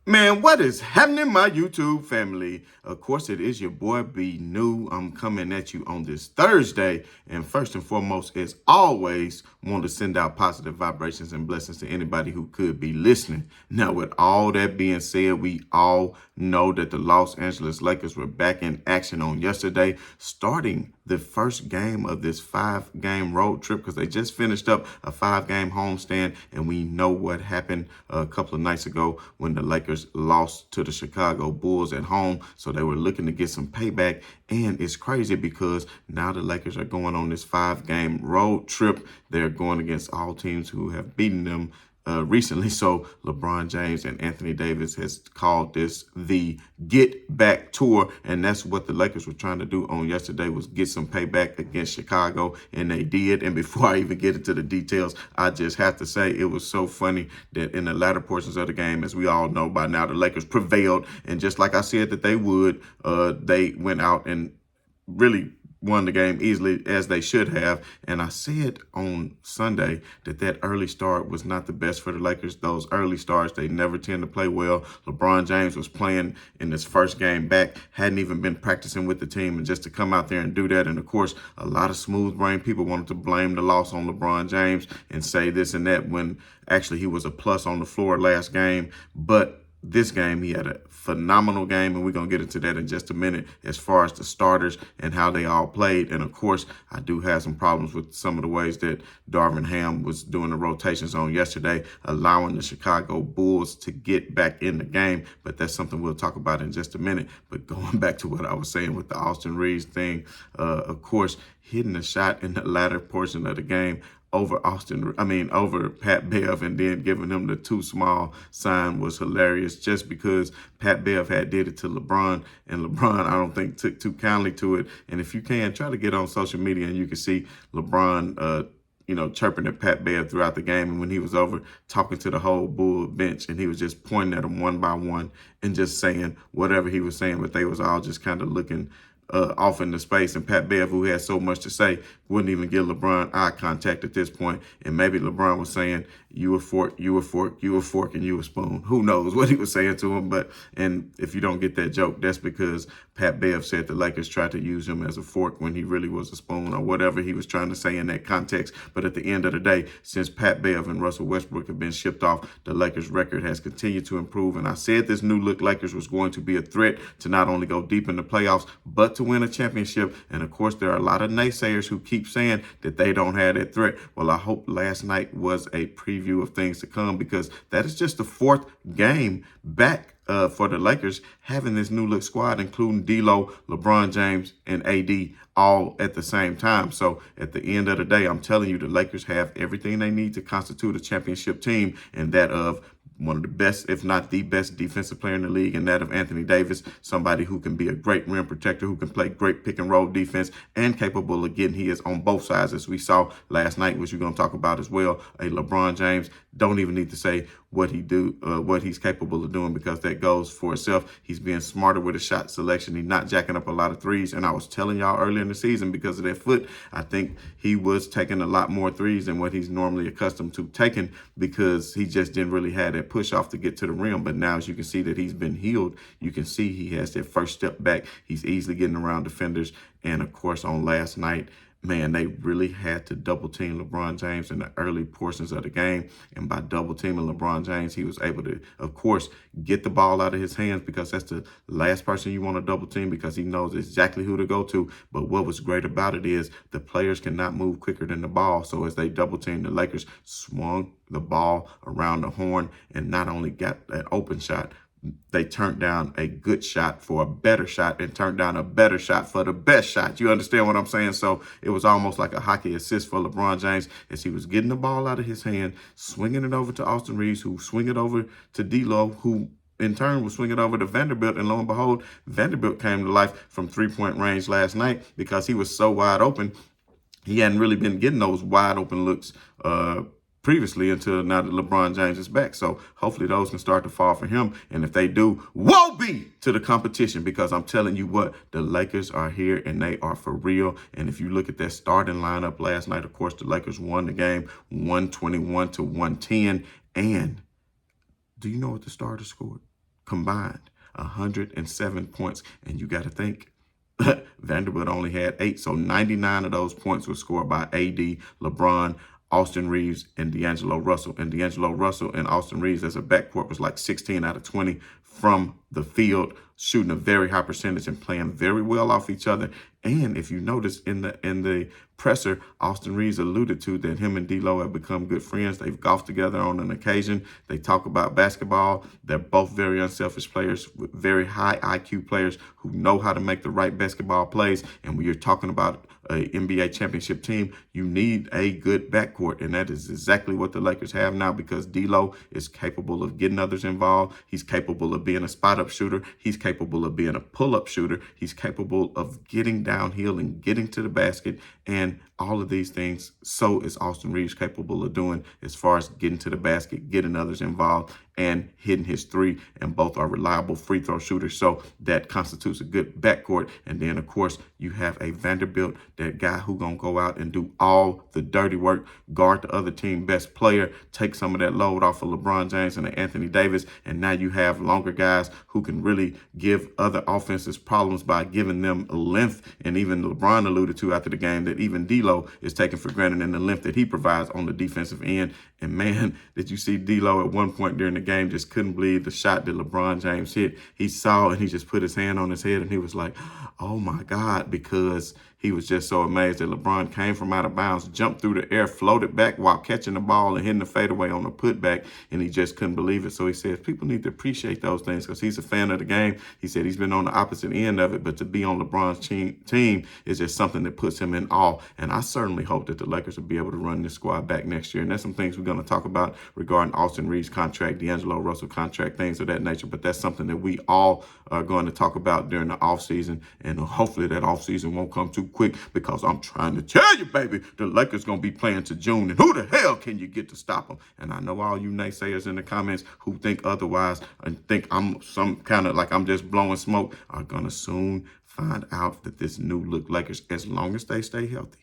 Man, what is happening, my YouTube family? Of course, it is your boy B New. I'm coming at you on this Thursday. And first and foremost, as always, want to send out positive vibrations and blessings to anybody who could be listening. Now, with all that being said, we all know that the Los Angeles Lakers were back in action on yesterday, starting the first game of this 5-game road trip because they just finished up a 5-game homestand. And we know what happened a couple of nights ago when the Lakers lost to the Chicago Bulls at home. So they were looking to get some payback. And it's crazy because now the Lakers are going on this 5-game road trip. They're going against all teams who have beaten them recently. So LeBron James and Anthony Davis has called this the Get Back Tour. And that's what the Lakers were trying to do on yesterday, was get some payback against Chicago. And they did. And before I even get into the details, I just have to say it was so funny that in the latter portions of the game, as we all know by now, the Lakers prevailed. And just like I said that they would, they went out and really won the game easily, as they should have. And I said on Sunday that early start was not the best for the Lakers. Those early starts, they never tend to play well. LeBron James was playing in his first game back, hadn't even been practicing with the team, and just to come out there and do that. And of course, a lot of smooth brain people wanted to blame the loss on LeBron James and say this and that, when actually he was a plus on the floor last game. But this game, he had a phenomenal game, and we're going to get into that in just a minute as far as the starters and how they all played. And, of course, I do have some problems with some of the ways that Darvin Ham was doing the rotations on yesterday, allowing the Chicago Bulls to get back in the game. But that's something we'll talk about in just a minute. But going back to what I was saying with the Austin Reeves thing, of course, hitting a shot in the latter portion of the game over Pat Bev, and then giving him the too small sign was hilarious, just because Pat Bev had did it to LeBron, and LeBron, I don't think, took too kindly to it. And if you can, try to get on social media and you can see LeBron, chirping at Pat Bev throughout the game. And when he was over, talking to the whole Bull bench, and he was just pointing at them one by one and just saying whatever he was saying, but they was all just kind of looking off into space. And Pat Bev, who had so much to say, wouldn't even give LeBron eye contact at this point. And maybe LeBron was saying, you a fork, you a fork, you a fork, and you a spoon. Who knows what he was saying to him? And if you don't get that joke, that's because Pat Bev said the Lakers tried to use him as a fork when he really was a spoon, or whatever he was trying to say in that context. But at the end of the day, since Pat Bev and Russell Westbrook have been shipped off, the Lakers' record has continued to improve. And I said this new look Lakers was going to be a threat to not only go deep in the playoffs, but to win a championship. And of course, there are a lot of naysayers who keep saying that they don't have that threat. Well, I hope last night was a preview of things to come, because that is just the 4th game back for the Lakers, having this new look squad, including D'Lo, LeBron James, and AD all at the same time. So at the end of the day, I'm telling you, the Lakers have everything they need to constitute a championship team, and that of one of the best, if not the best, defensive player in the league, and that of Anthony Davis, somebody who can be a great rim protector, who can play great pick and roll defense, and capable of getting his on both sides, as we saw last night, which we're going to talk about as well. A LeBron James, don't even need to say what he's capable of doing, because that goes for itself. He's being smarter with his shot selection. He's not jacking up a lot of threes. And I was telling y'all earlier in the season, because of that foot, I think he was taking a lot more threes than what he's normally accustomed to taking, because he just didn't really have that push off to get to the rim. But now, as you can see that he's been healed, you can see he has that first step back. He's easily getting around defenders. And of course, on last night, man, they really had to double team LeBron James in the early portions of the game. And by double teaming LeBron James, he was able to, of course, get the ball out of his hands, because that's the last person you want to double team, because he knows exactly who to go to. But what was great about it is the players cannot move quicker than the ball. So as they double team, the Lakers swung the ball around the horn and not only got that open shot, they turned down a good shot for a better shot, and turned down a better shot for the best shot. You understand what I'm saying? So it was almost like a hockey assist for LeBron James, as he was getting the ball out of his hand, swinging it over to Austin Reeves, who swing it over to D'Lo, who in turn was swinging over to Vanderbilt. And lo and behold, Vanderbilt came to life from 3-point range last night, because he was so wide open. He hadn't really been getting those wide open looks previously, until now that LeBron James is back. So hopefully those can start to fall for him. And if they do, woe be to the competition, because I'm telling you what, the Lakers are here and they are for real. And if you look at that starting lineup last night, of course, the Lakers won the game 121-110. And do you know what the starters scored? combined, 107 points. And you got to think, Vanderbilt only had 8, so 99 of those points were scored by AD, LeBron, Austin Reeves, and D'Angelo Russell. And D'Angelo Russell and Austin Reeves as a backcourt was like 16 out of 20 from the field, shooting a very high percentage and playing very well off each other. And if you notice in the presser, Austin Reeves alluded to that him and D'Lo have become good friends. They've golfed together on an occasion. They talk about basketball. They're both very unselfish players, with very high IQ players who know how to make the right basketball plays. And when you're talking about an NBA championship team, you need a good backcourt. And that is exactly what the Lakers have now, because D'Lo is capable of getting others involved. He's capable of being a spot-up shooter. He's capable of being a pull-up shooter. He's capable of getting downhill and getting to the basket, and all of these things. So is Austin Reeves capable of doing as far as getting to the basket, getting others involved, and hitting his three. And both are reliable free throw shooters. So that constitutes a good backcourt. And then, of course, you have a Vanderbilt, that guy who going to go out and do all the dirty work, guard the other team best player, take some of that load off of LeBron James and Anthony Davis. And now you have longer guys who can really give other offenses problems by giving them length. And even LeBron alluded to after the game that even D'Lo is taken for granted in the length that he provides on the defensive end. And man, did you see D'Lo at one point during the game just couldn't believe the shot that LeBron James hit. He saw and he just put his hand on his head and he was like, oh my God, because he was just so amazed that LeBron came from out of bounds, jumped through the air, floated back while catching the ball and hitting the fadeaway on the putback, and he just couldn't believe it. So he says people need to appreciate those things, because he's a fan of the game. He said he's been on the opposite end of it, but to be on LeBron's team is just something that puts him in awe. And I certainly hope that the Lakers will be able to run this squad back next year. And that's some things we're going to talk about regarding Austin Reeves' contract, D'Angelo Russell contract, things of that nature. But that's something that we all are going to talk about during the offseason. And hopefully that offseason won't come too quick, because I'm trying to tell you, baby, the Lakers going to be playing to June. And who the hell can you get to stop them? And I know all you naysayers in the comments who think otherwise and think I'm some kind of like I'm just blowing smoke are going to soon find out that this new look Lakers, as long as they stay healthy.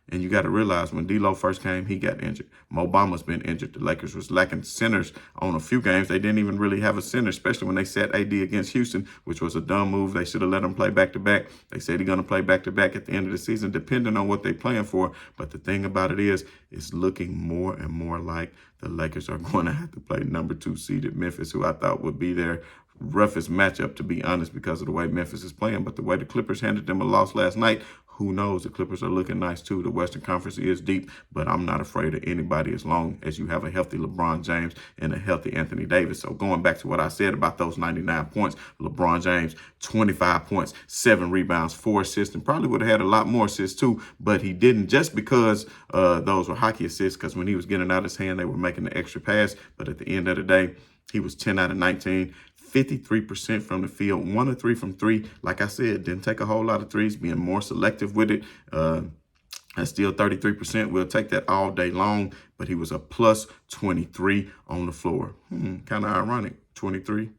And you got to realize when D'Lo first came, he got injured. Mo Bamba's been injured. The Lakers was lacking centers on a few games. They didn't even really have a center, especially when they set AD against Houston, which was a dumb move. They should have let him play back-to-back. They said he's going to play back-to-back at the end of the season, depending on what they're playing for. But the thing about it is, it's looking more and more like the Lakers are going to have to play number 2 seeded Memphis, who I thought would be their roughest matchup, to be honest, because of the way Memphis is playing. But the way the Clippers handed them a loss last night, who knows? The Clippers are looking nice too. The Western Conference is deep, but I'm not afraid of anybody as long as you have a healthy LeBron James and a healthy Anthony Davis. So going back to what I said about those 99 points, LeBron James, 25 points, 7 rebounds, 4 assists, and probably would have had a lot more assists too, but he didn't, just because those were hockey assists, because when he was getting out his hand, they were making the extra pass. But at the end of the day, he was 10 out of 19. 53% from the field, 1 of 3 from 3. Like I said, didn't take a whole lot of threes, being more selective with it. That's still 33%. We'll take that all day long, but he was a plus 23 on the floor. Kind of ironic. 23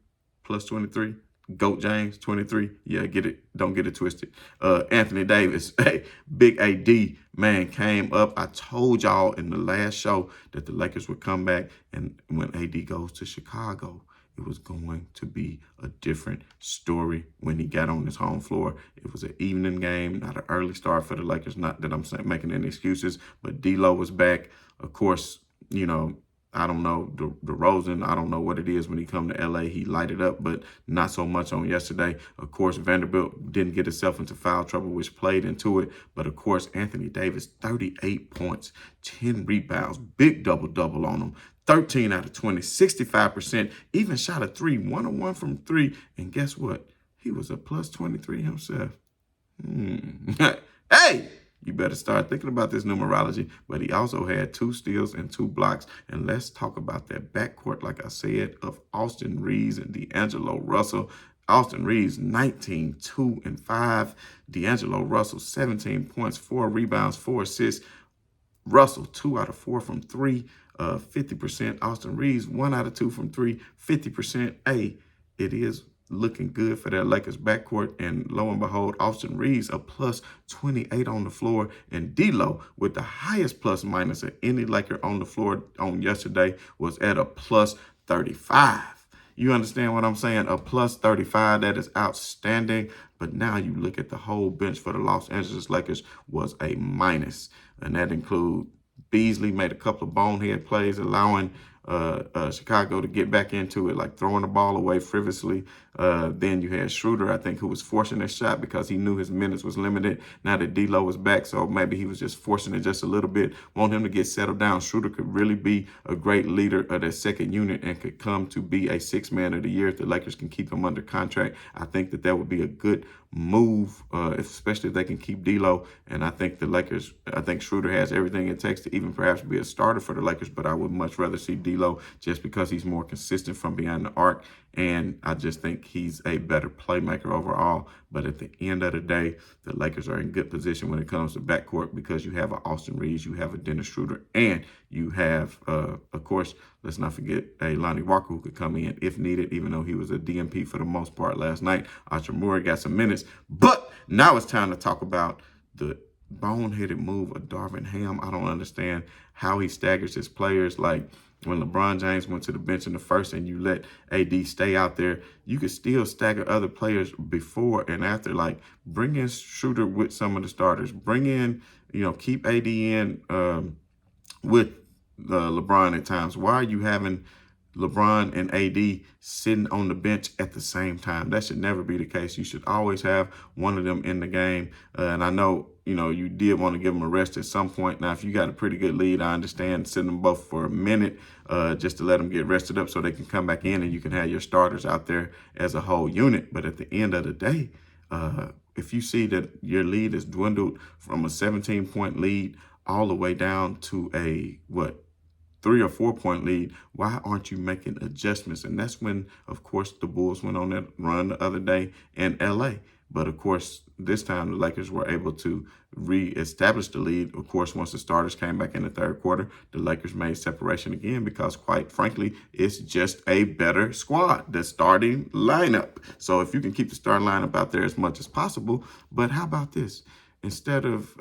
plus 23. Goat James, 23. Yeah, get it. Don't get it twisted. Anthony Davis, hey, big AD, man, came up. I told y'all in the last show that the Lakers would come back, and when AD goes to Chicago, it was going to be a different story when he got on his home floor. It was an evening game, not an early start for the Lakers. Not that I'm making any excuses, but D'Lo was back. Of course, you know, I don't know, DeRozan, I don't know what it is when he come to LA. He lighted up, but not so much on yesterday. Of course, Vanderbilt didn't get himself into foul trouble, which played into it. But of course, Anthony Davis, 38 points, 10 rebounds, big double-double on him. 13 out of 20, 65%, even shot a 3, 1 of 1 from 3. And guess what? He was a plus 23 himself. Hey, you better start thinking about this numerology. But he also had 2 steals and 2 blocks. And let's talk about that backcourt, like I said, of Austin Reeves and D'Angelo Russell. Austin Reeves, 19, 2, and 5. D'Angelo Russell, 17 points, 4 rebounds, 4 assists. Russell, 2 out of 4 from 3. 50%. Austin Reeves, 1 out of 2 from 3, 50%. Hey, it is looking good for that Lakers backcourt. And lo and behold, Austin Reeves, a plus 28 on the floor. And D'Lo, with the highest plus minus of any Laker on the floor on yesterday, was at a plus 35. You understand what I'm saying? A plus 35, that is outstanding. But now you look at the whole bench for the Los Angeles Lakers was a minus. And that includes Beasley made a couple of bonehead plays, allowing Chicago to get back into it, like throwing the ball away frivolously. Then you had Schroeder, I think, who was forcing his shot because he knew his minutes was limited. Now that D'Lo was back, so maybe he was just forcing it just a little bit. Want him to get settled down. Schroeder could really be a great leader of that second unit and could come to be a sixth man of the year if the Lakers can keep him under contract. I think that would be a good move, especially if they can keep D'Lo. And I think Schroeder has everything it takes to even perhaps be a starter for the Lakers, but I would much rather see D'Lo just because he's more consistent from behind the arc. And I just think he's a better playmaker overall. But at the end of the day, the Lakers are in good position when it comes to backcourt because you have an Austin Reeves, you have a Dennis Schroeder, and you have, of course, let's not forget a Lonnie Walker who could come in if needed, even though he was a DMP for the most part last night. Hachimura got some minutes. But now it's time to talk about the boneheaded move of Darvin Ham. I don't understand how he staggers his players. Like, when LeBron James went to the bench in the first and you let AD stay out there, you could still stagger other players before and after. Like, bring in Schroeder with some of the starters. Bring in, keep AD in with LeBron at times. Why are you having LeBron and AD sitting on the bench at the same time? That should never be the case. You should always have one of them in the game. And I know, you did want to give them a rest at some point. Now, if you got a pretty good lead, I understand sitting them both for a minute just to let them get rested up so they can come back in and you can have your starters out there as a whole unit. But at the end of the day, if you see that your lead is dwindled from a 17-point lead all the way down to a, 3 or 4 point lead, why aren't you making adjustments? And that's when, of course, the Bulls went on that run the other day in LA. But of course, this time the Lakers were able to reestablish the lead. Of course, once the starters came back in the third quarter, the Lakers made separation again because, quite frankly, it's just a better squad, the starting lineup. So if you can keep the starting lineup out there as much as possible, but how about this? Instead of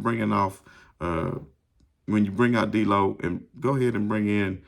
bringing off when you bring out D'Lo, and go ahead and bring in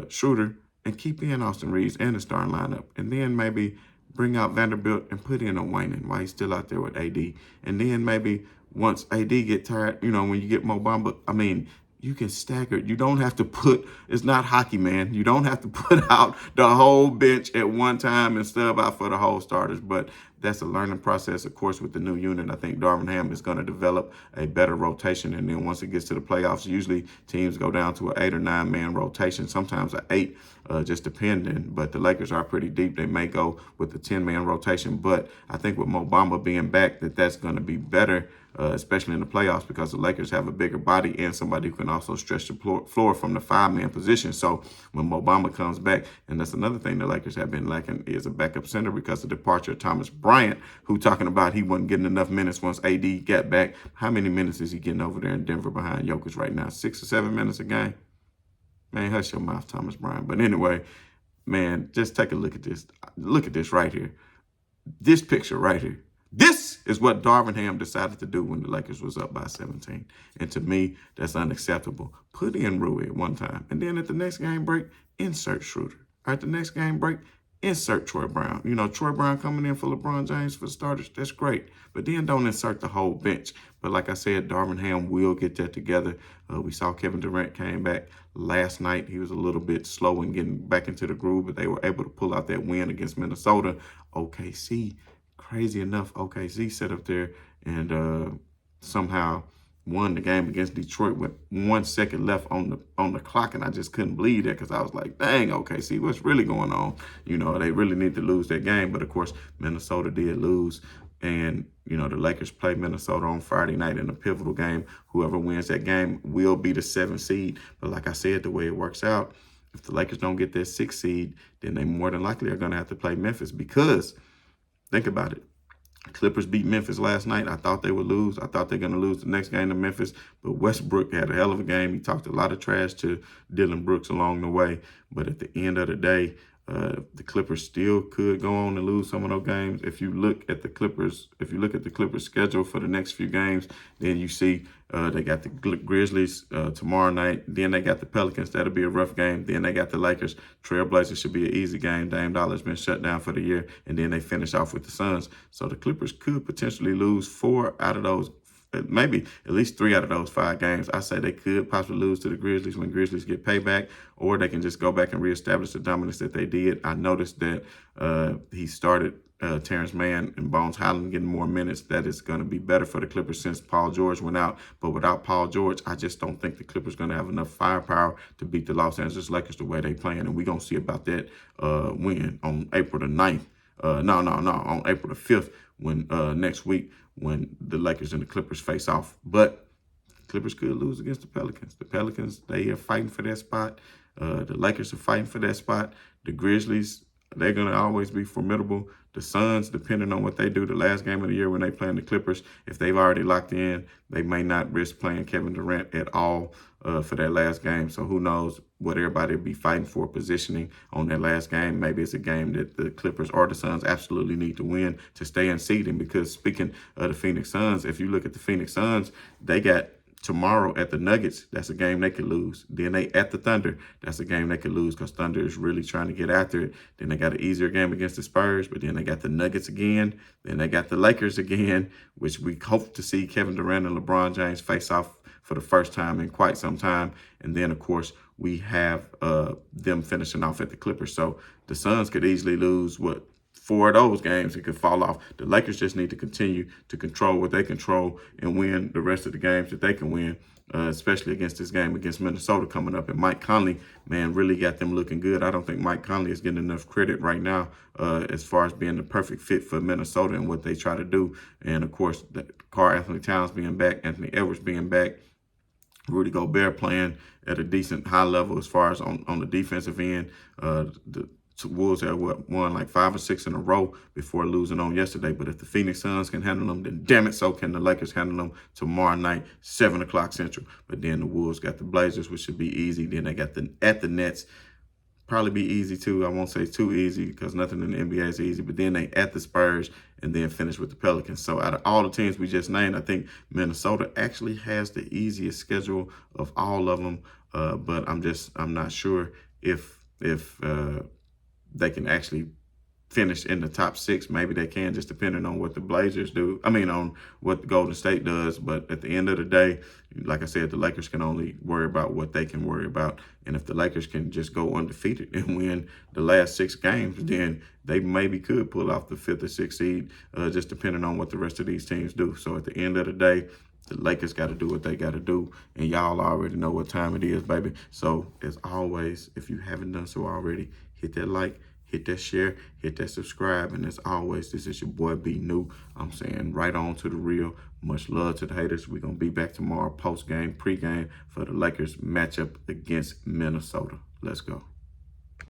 Schroeder and keep in Austin Reeves and the starting lineup, and then maybe bring out Vanderbilt and put in a Wayne while he's still out there with AD. And then maybe once AD get tired, when you get Mo Bamba, you can stagger. You don't have to it's not hockey, man. You don't have to put out the whole bench at one time and sub out for the whole starters. But that's a learning process, of course, with the new unit. I think Darvin Ham is going to develop a better rotation. And then once it gets to the playoffs, usually teams go down to an 8 or 9 man rotation, sometimes an 8, just depending. But the Lakers are pretty deep. They may go with the 10-man rotation. But I think with Mo Bamba being back, that's going to be better, especially in the playoffs, because the Lakers have a bigger body and somebody who can also stretch the floor from the 5-man position. So when Mo Bamba comes back, and that's another thing the Lakers have been lacking, is a backup center because of the departure of Thomas Bryant, who talking about he wasn't getting enough minutes once AD got back. How many minutes is he getting over there in Denver behind Jokic right now? 6 or 7 minutes a game? Man, hush your mouth, Thomas Bryant. But anyway, man, just take a look at this. Look at this right here. This picture right here. This is what Darvin Ham decided to do when the Lakers was up by 17. And to me, that's unacceptable. Put in Rui at one time. And then at the next game break, insert Schroeder. At the next game break, insert Troy Brown. Troy Brown coming in for LeBron James for the starters, that's great. But then don't insert the whole bench. But like I said, Darvin Ham will get that together. We saw Kevin Durant came back last night. He was a little bit slow in getting back into the groove, but they were able to pull out that win against Minnesota. OKC, crazy enough, OKC sat up there and somehow won the game against Detroit with 1 second left on the clock, and I just couldn't believe that because I was like, dang, OKC, what's really going on? They really need to lose that game, but of course, Minnesota did lose, and the Lakers play Minnesota on Friday night in a pivotal game. Whoever wins that game will be the 7th seed, but like I said, the way it works out, if the Lakers don't get that 6th seed, then they more than likely are going to have to play Memphis because, think about it, Clippers beat Memphis last night. I thought they would lose. I thought they're going to lose the next game to Memphis. But Westbrook had a hell of a game. He talked a lot of trash to Dylan Brooks along the way. But at the end of the day, The Clippers still could go on and lose some of those games. If you look at the Clippers schedule for the next few games, then you see they got the Grizzlies tomorrow night. Then they got the Pelicans. That'll be a rough game. Then they got the Lakers. Trailblazers should be an easy game. Dame Dollar's been shut down for the year. And then they finish off with the Suns. So the Clippers could potentially lose 4 out of those, maybe at least 3 out of those 5 games. I say they could possibly lose to the Grizzlies when Grizzlies get payback, or they can just go back and reestablish the dominance that they did. I noticed that he started Terrence Mann and Bones Highland getting more minutes. That is going to be better for the Clippers since Paul George went out. But without Paul George, I just don't think the Clippers are going to have enough firepower to beat the Los Angeles Lakers the way they playing. And we're going to see about that win on April the 9th. On April the 5th, when next week, when the Lakers and the Clippers face off. But Clippers could lose against the Pelicans. The Pelicans, they are fighting for that spot. The Lakers are fighting for that spot. The Grizzlies, they're going to always be formidable. The Suns, depending on what they do the last game of the year when they play the Clippers, if they've already locked in, they may not risk playing Kevin Durant at all for that last game. So who knows what everybody will be fighting for positioning on that last game. Maybe it's a game that the Clippers or the Suns absolutely need to win to stay in seeding. Because speaking of the Phoenix Suns, if you look at the Phoenix Suns, they got tomorrow at the Nuggets. That's a game they could lose. Then they at the Thunder. That's a game they could lose because Thunder is really trying to get after it. Then they got an easier game against the Spurs, but then they got the Nuggets again. Then they got the Lakers again, which we hope to see Kevin Durant and LeBron James face off for the first time in quite some time. And then, of course, we have them finishing off at the Clippers. So the Suns could easily lose, 4 of those games, it could fall off. The Lakers just need to continue to control what they control and win the rest of the games that they can win, especially against this game against Minnesota coming up. And Mike Conley, man, really got them looking good. I don't think Mike Conley is getting enough credit right now as far as being the perfect fit for Minnesota and what they try to do. And, of course, Karl Anthony Towns being back, Anthony Edwards being back, Rudy Gobert playing at a decent high level as far as on the defensive end. The Wolves have won like 5 or 6 in a row before losing on yesterday. But if the Phoenix Suns can handle them, then damn it, so can the Lakers handle them tomorrow night, 7 o'clock Central. But then the Wolves got the Blazers, which should be easy. Then they got at the Nets. Probably be easy too. I won't say too easy because nothing in the NBA is easy. But then they at the Spurs and then finish with the Pelicans. So out of all the teams we just named, I think Minnesota actually has the easiest schedule of all of them. But I'm not sure if they can actually finish in the top 6. Maybe they can, just depending on what the Blazers do. On what the Golden State does. But at the end of the day, like I said, the Lakers can only worry about what they can worry about. And if the Lakers can just go undefeated and win the last 6 games, then they maybe could pull off the 5th or 6th seed, just depending on what the rest of these teams do. So at the end of the day, the Lakers got to do what they got to do. And y'all already know what time it is, baby. So as always, if you haven't done so already, hit that like, hit that share, hit that subscribe. And as always, this is your boy B New. I'm saying right on to the real. Much love to the haters. We're going to be back tomorrow post-game, pre-game for the Lakers matchup against Minnesota. Let's go.